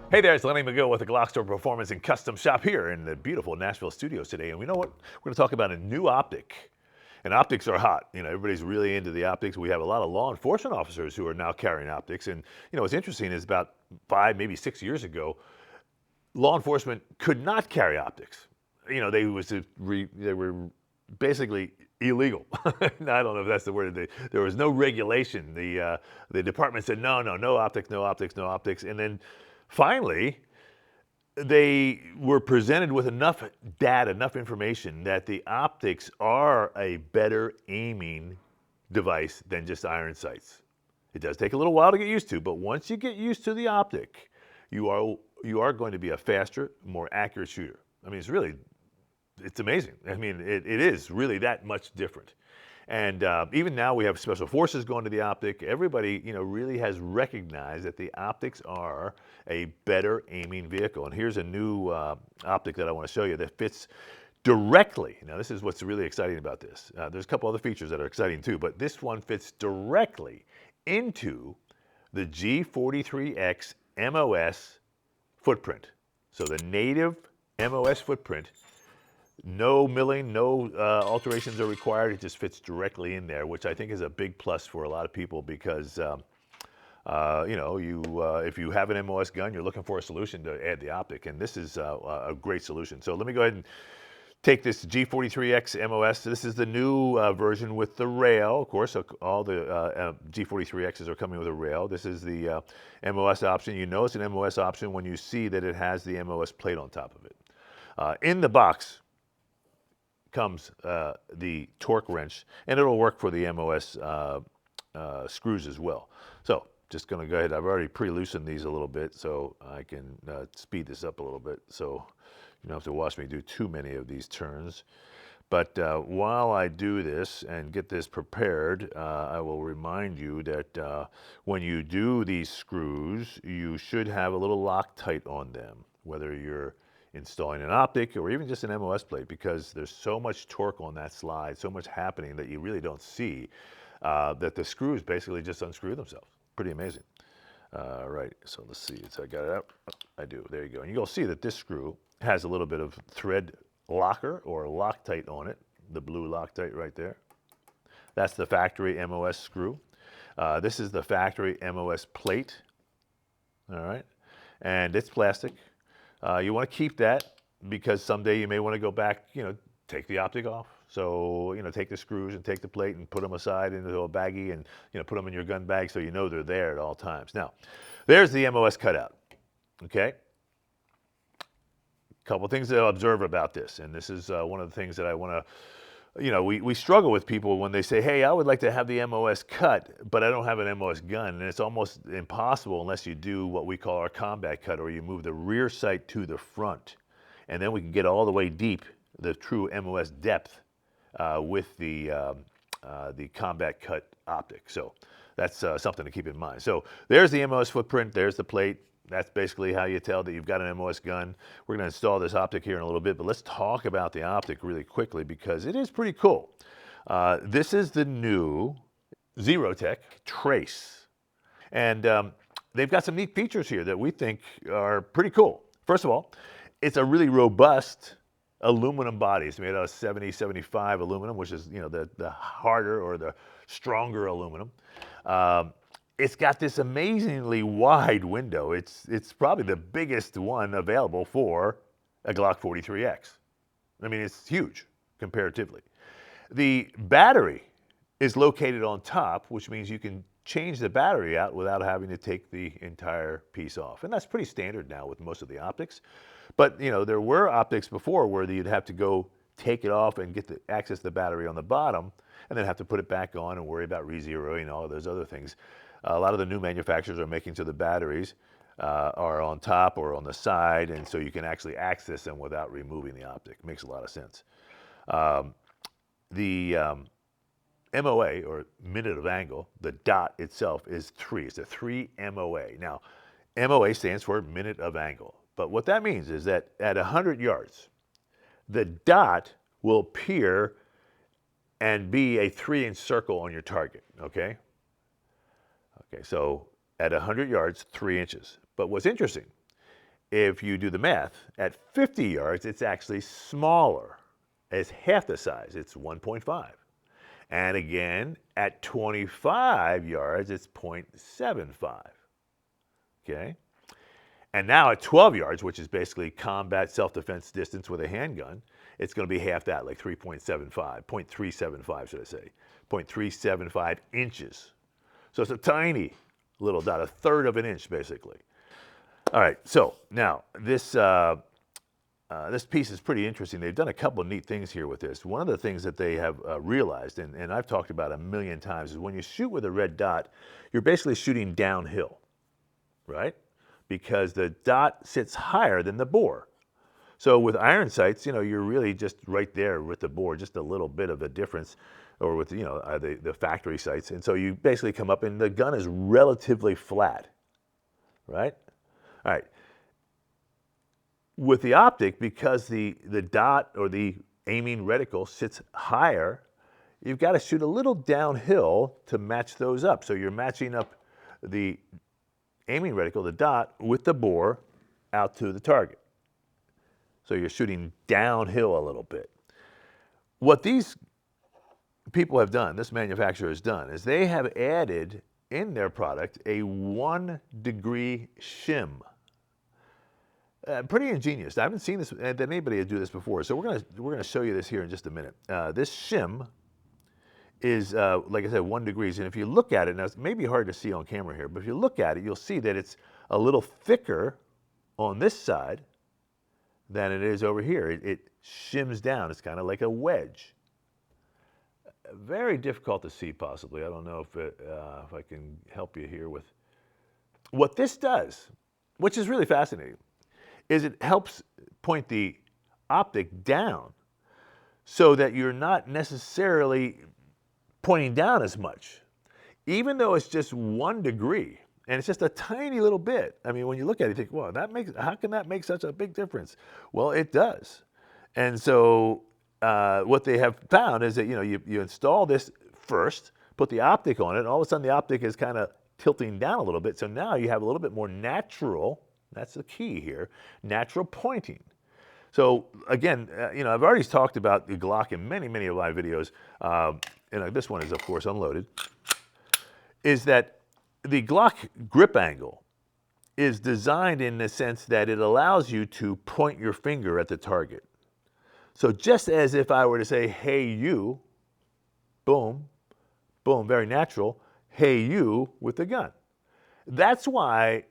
Hey there, it's Lenny McGill with the GlockStore Performance and Custom Shop here in the beautiful Nashville studios today. And we know what? We're going to talk about a new optic. And optics are hot. You know, everybody's really into the optics. We have a lot of law enforcement officers who are now carrying optics. And, you know, what's interesting is about 5, maybe 6 years ago, law enforcement could not carry optics. You know, they were basically illegal. I don't know if that's the word. There was no regulation. The department said no optics, no optics, no optics. And then finally, they were presented with enough data, enough information that the optics are a better aiming device than just iron sights. It does take a little while to get used to, but once you get used to the optic, you are going to be a faster, more accurate shooter. I mean, it's amazing. I mean, it is really that much different. And even now we have special forces going to the optic. Everybody, you know, really has recognized that the optics are a better aiming vehicle. And here's a new optic that I want to show you that fits directly. Now, this is what's really exciting about this. There's a couple other features that are exciting too, but this one fits directly into the G43X MOS footprint. So the native MOS footprint. No milling, no alterations are required. It just fits directly in there, which I think is a big plus for a lot of people because, you know, if you have an MOS gun, you're looking for a solution to add the optic, and this is a great solution. So let me go ahead and take this G43X MOS. This is the new version with the rail. Of course, all the G43Xs are coming with a rail. This is the MOS option. You know it's an MOS option when you see that it has the MOS plate on top of it. In the box comes the torque wrench, and it'll work for the MOS screws as well. So just going to go ahead. I've already pre-loosened these a little bit, so I can speed this up a little bit. So you don't have to watch me do too many of these turns. But while I do this and get this prepared, I will remind you that when you do these screws, you should have a little Loctite on them, whether you're installing an optic or even just an MOS plate, because there's so much torque on that slide, so much happening that you really don't see, that the screws basically just unscrew themselves. Pretty amazing. Right, so let's see. So I got it out. I do. There you go. And you'll see that this screw has a little bit of thread locker or Loctite on it, the blue Loctite right there. That's the factory MOS screw. This is the factory MOS plate. All right, and it's plastic. You want to keep that because someday you may want to go back, you know, take the optic off. So, you know, take the screws and take the plate and put them aside into a baggie and, you know, put them in your gun bag so you know they're there at all times. Now, there's the MOS cutout, okay? Couple things to observe about this, and this is one of the things that I want to, you know, we struggle with people when they say, hey, I would like to have the MOS cut, but I don't have an MOS gun. And it's almost impossible unless you do what we call our combat cut, or you move the rear sight to the front. And then we can get all the way deep, the true MOS depth with the combat cut optic. So that's something to keep in mind. So there's the MOS footprint, there's the plate. That's basically how you tell that you've got an MOS gun. We're going to install this optic here in a little bit, but let's talk about the optic really quickly because it is pretty cool. This is the new ZeroTech Trace. And they've got some neat features here that we think are pretty cool. First of all, it's a really robust aluminum body. It's made out of 70-75 aluminum, which is, you know, the harder or the stronger aluminum. It's got this amazingly wide window. It's probably the biggest one available for a Glock 43X. I mean, it's huge comparatively. The battery is located on top, which means you can change the battery out without having to take the entire piece off. And that's pretty standard now with most of the optics. But, you know, there were optics before where you'd have to go take it off and get access the battery on the bottom and then have to put it back on and worry about re-zeroing and all of those other things. A lot of the new manufacturers are making so the batteries are on top or on the side, and so you can actually access them without removing the optic. Makes a lot of sense. The MOA, or minute of angle, the dot itself is 3. It's a 3 MOA. Now, MOA stands for minute of angle. But what that means is that at 100 yards, the dot will appear and be a 3-inch circle on your target, okay? Okay, so At 100 yards, 3 inches. But what's interesting, if you do the math, at 50 yards, it's actually smaller. It's half the size. It's 1.5. And again, at 25 yards, it's 0.75. Okay? And now at 12 yards, which is basically combat self-defense distance with a handgun, it's going to be half that, like 3.75, 0.375, should I say, 0.375 inches. So it's a tiny little dot, a third of an inch, basically. All right, so now this piece is pretty interesting. They've done a couple of neat things here with this. One of the things that they have realized, and I've talked about a million times, is when you shoot with a red dot, you're basically shooting downhill, right? Because the dot sits higher than the bore. So with iron sights, you're really just right there with the bore, just a little bit of a difference, or with, the factory sights. And so you basically come up and the gun is relatively flat, right? All right. With the optic, because the dot or the aiming reticle sits higher, you've got to shoot a little downhill to match those up. So you're matching up the aiming reticle, the dot, with the bore out to the target. So you're shooting downhill a little bit. What these people have done, this manufacturer has done, is they have added in their product a 1-degree shim. Pretty ingenious. I haven't seen this, that anybody would do this before. So we're gonna show you this here in just a minute. This shim is, like I said, 1 degree. And if you look at it, now it's maybe hard to see on camera here, but if you look at it, you'll see that it's a little thicker on this side than it is over here. It shims down. It's kind of like a wedge. Very difficult to see, possibly. I don't know if I can help you here with what this does, which is really fascinating, is it helps point the optic down so that you're not necessarily pointing down as much, even though it's just 1 degree. And it's just a tiny little bit. I mean, when you look at it, you think, well, how can that make such a big difference? Well, it does. And so what they have found is that, you install this first, put the optic on it, and all of a sudden the optic is kind of tilting down a little bit. So now you have a little bit more natural, that's the key here, natural pointing. So again, I've already talked about the Glock in many, many of my videos, and this one is, of course, unloaded, is that the Glock grip angle is designed in the sense that it allows you to point your finger at the target. So just as if I were to say, hey, you, boom, boom, very natural, hey, you, with the gun. That's why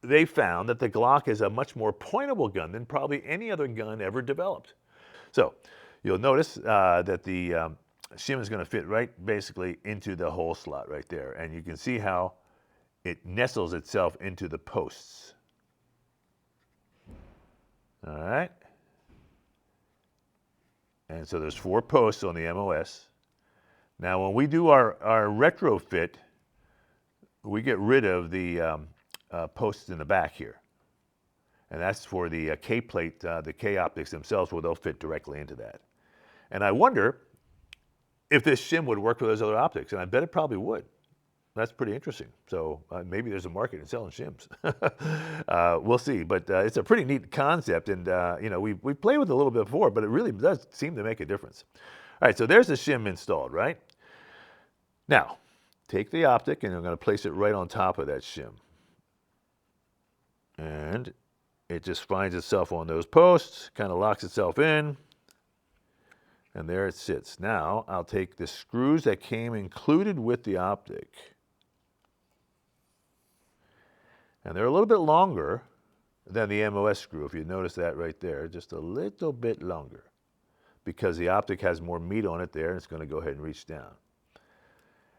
they found that the Glock is a much more pointable gun than probably any other gun ever developed. So you'll notice that the shim is going to fit right basically into the hole slot right there. And you can see how it nestles itself into the posts. All right. And so there's 4 posts on the MOS. Now when we do our retrofit, we get rid of the posts in the back here. And that's for the K-plate, the K-optics themselves, where they'll fit directly into that. And I wonder if this shim would work with those other optics, and I bet it probably would. That's pretty interesting. So maybe there's a market in selling shims. We'll see. But it's a pretty neat concept, and we've played with it a little bit before, but it really does seem to make a difference. All right, so there's the shim installed, right? Now, take the optic, and I'm going to place it right on top of that shim. And it just finds itself on those posts, kind of locks itself in, and there it sits. Now, I'll take the screws that came included with the optic, and they're a little bit longer than the MOS screw, if you notice that right there, just a little bit longer, because the optic has more meat on it there, and it's going to go ahead and reach down.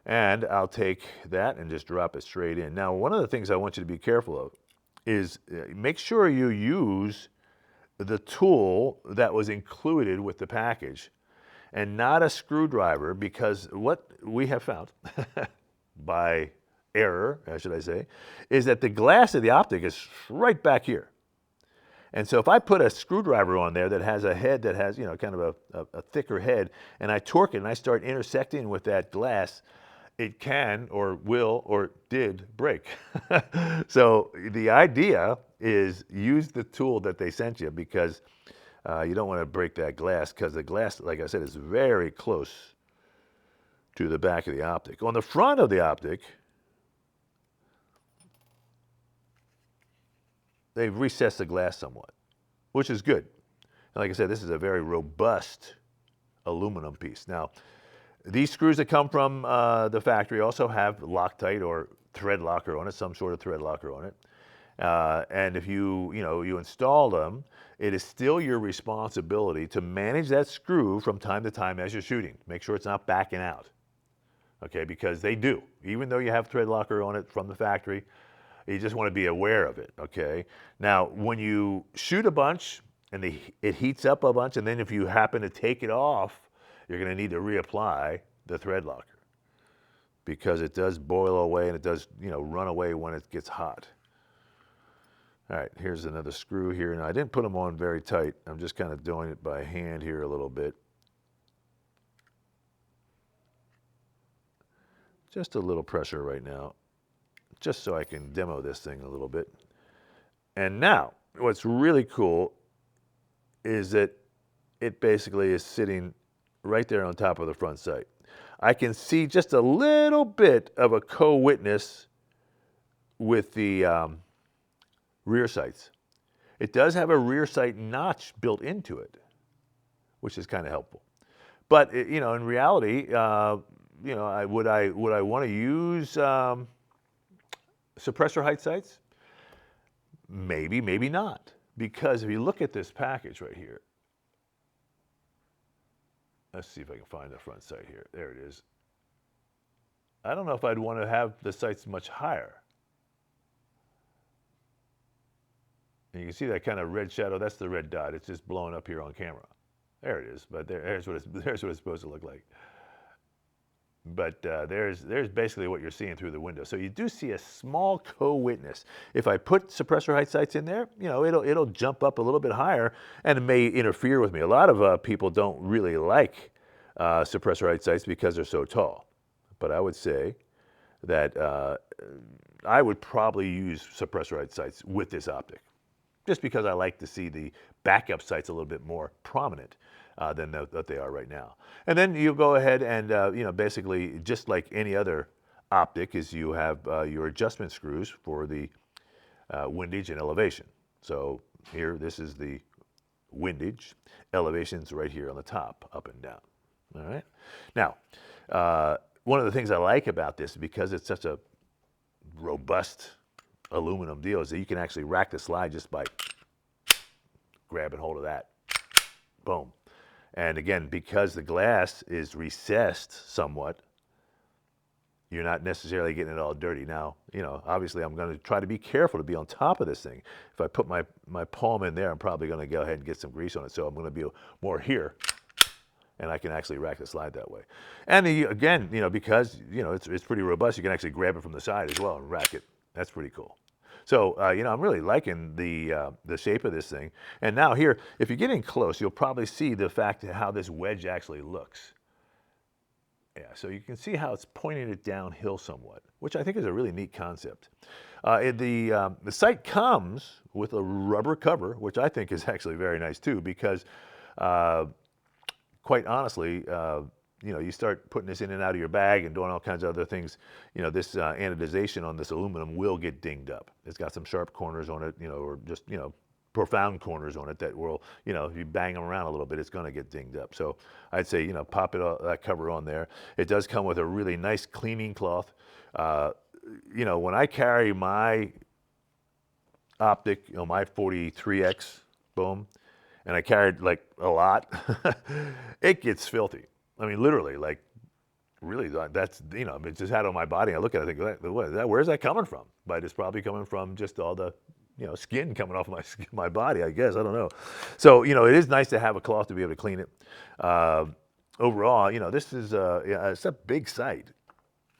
And I'll take that and just drop it straight in. Now, one of the things I want you to be careful of is make sure you use the tool that was included with the package and not a screwdriver, because what we have found by error, should I say, is that the glass of the optic is right back here. And so if I put a screwdriver on there that has a head that has, kind of a thicker head, and I torque it and I start intersecting with that glass, it can or will or did break. So the idea is use the tool that they sent you, because you don't want to break that glass, because the glass, like I said, is very close to the back of the optic. On the front of the optic, they've recessed the glass somewhat, which is good. And like I said, this is a very robust aluminum piece. Now, these screws that come from the factory also have Loctite or thread locker on it, some sort of thread locker on it. And if you install them, it is still your responsibility to manage that screw from time to time as you're shooting. Make sure it's not backing out, okay? Because they do. Even though you have thread locker on it from the factory, you just want to be aware of it, okay? Now, when you shoot a bunch and it heats up a bunch, and then if you happen to take it off, you're going to need to reapply the thread locker, because it does boil away and it does, run away when it gets hot. All right, here's another screw here. Now, I didn't put them on very tight. I'm just kind of doing it by hand here a little bit. Just a little pressure right now, just so I can demo this thing a little bit. And now, what's really cool is that it basically is sitting right there on top of the front sight. I can see just a little bit of a co-witness with the rear sights. It does have a rear sight notch built into it, which is kind of helpful. But in reality, would I want to use suppressor height sights? Maybe, maybe not. Because if you look at this package right here, let's see if I can find the front sight here. There it is. I don't know if I'd want to have the sights much higher. And you can see that kind of red shadow. That's the red dot. It's just blowing up here on camera. There it is. But there's what it's supposed to look like. But there's basically what you're seeing through the window. So you do see a small co-witness. If I put suppressor height sights in there, it'll jump up a little bit higher, and it may interfere with me. A lot of people don't really like suppressor height sights because they're so tall. But I would say that I would probably use suppressor height sights with this optic, just because I like to see the backup sights a little bit more prominent than that they are right now. And then you go ahead and, basically just like any other optic, is you have your adjustment screws for the windage and elevation. So here, this is the windage. Elevation's right here on the top, up and down. All right. Now, one of the things I like about this, because it's such a robust aluminum deal, is that you can actually rack the slide just by grabbing hold of that. Boom. And again, because the glass is recessed somewhat, you're not necessarily getting it all dirty. Now, obviously I'm going to try to be careful to be on top of this thing. If I put my palm in there, I'm probably going to go ahead and get some grease on it. So I'm going to be more here, and I can actually rack the slide that way. And again, because, it's pretty robust, you can actually grab it from the side as well and rack it. That's pretty cool. So, I'm really liking the shape of this thing. And now here, if you get in close, you'll probably see the fact of how this wedge actually looks. Yeah, so you can see how it's pointing it downhill somewhat, which I think is a really neat concept. The sight comes with a rubber cover, which I think is actually very nice too, because quite honestly, you start putting this in and out of your bag and doing all kinds of other things, this anodization on this aluminum will get dinged up. It's got some sharp corners on it, or just, profound corners on it that will, if you bang them around a little bit, it's going to get dinged up. So I'd say, pop that cover on there. It does come with a really nice cleaning cloth. When I carry my optic, my 43X, boom, and I carried like a lot, it gets filthy. I mean, literally, like, really, that's, it's just had on my body. I look at it, I think, what is that? Where's that coming from? But it's probably coming from just all the, skin coming off my body, I guess. I don't know. So, it is nice to have a cloth to be able to clean it. Overall, this is, it's a big sight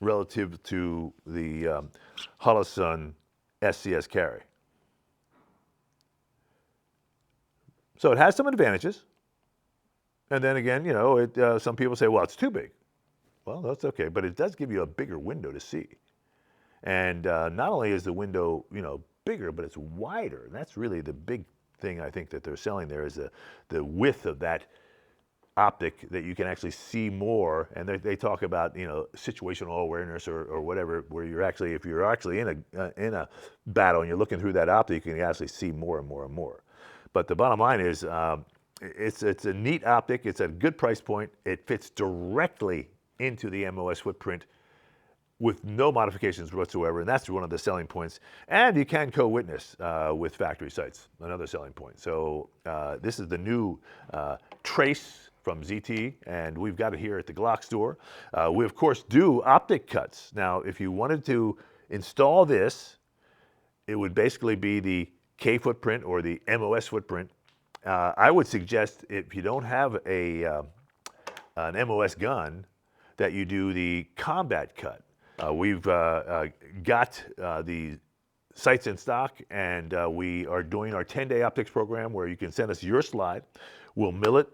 relative to the Holosun SCS carry. So it has some advantages. And then again, some people say, well, it's too big. Well, that's okay, but it does give you a bigger window to see. And not only is the window, bigger, but it's wider. And that's really the big thing I think that they're selling there is the width of that optic, that you can actually see more. And they talk about, situational awareness or whatever, where you're actually, if you're actually in a battle and you're looking through that optic, you can actually see more and more and more. But the bottom line is, it's a neat optic. It's at a good price point. It fits directly into the MOS footprint with no modifications whatsoever, and that's one of the selling points. And you can co-witness with factory sites, another selling point. So this is the new Trace from ZT, and we've got it here at the GlockStore. We, of course, do optic cuts. Now, if you wanted to install this, it would basically be the K footprint or the MOS footprint. I would suggest, if you don't have an MOS gun, that you do the combat cut. We've got the sights in stock, and we are doing our 10-day optics program where you can send us your slide. We'll mill it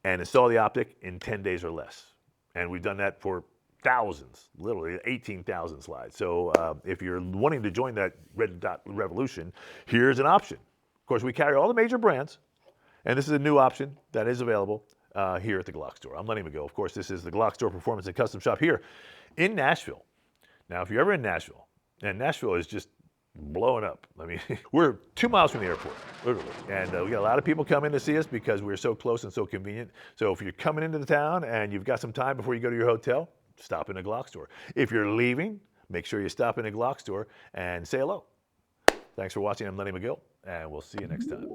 and install the optic in 10 days or less. And we've done that for thousands, literally 18,000 slides. So if you're wanting to join that red dot revolution, here's an option. Of course, we carry all the major brands, and this is a new option that is available here at the GlockStore. I'm Lenny McGill. Of course, this is the GlockStore Performance and Custom Shop here in Nashville. Now, if you're ever in Nashville, and Nashville is just blowing up. I mean, we're 2 miles from the airport, literally. And we got a lot of people coming to see us because we're so close and so convenient. So if you're coming into the town and you've got some time before you go to your hotel, stop in the GlockStore. If you're leaving, make sure you stop in the GlockStore and say hello. Thanks for watching. I'm Lenny McGill, and we'll see you next time.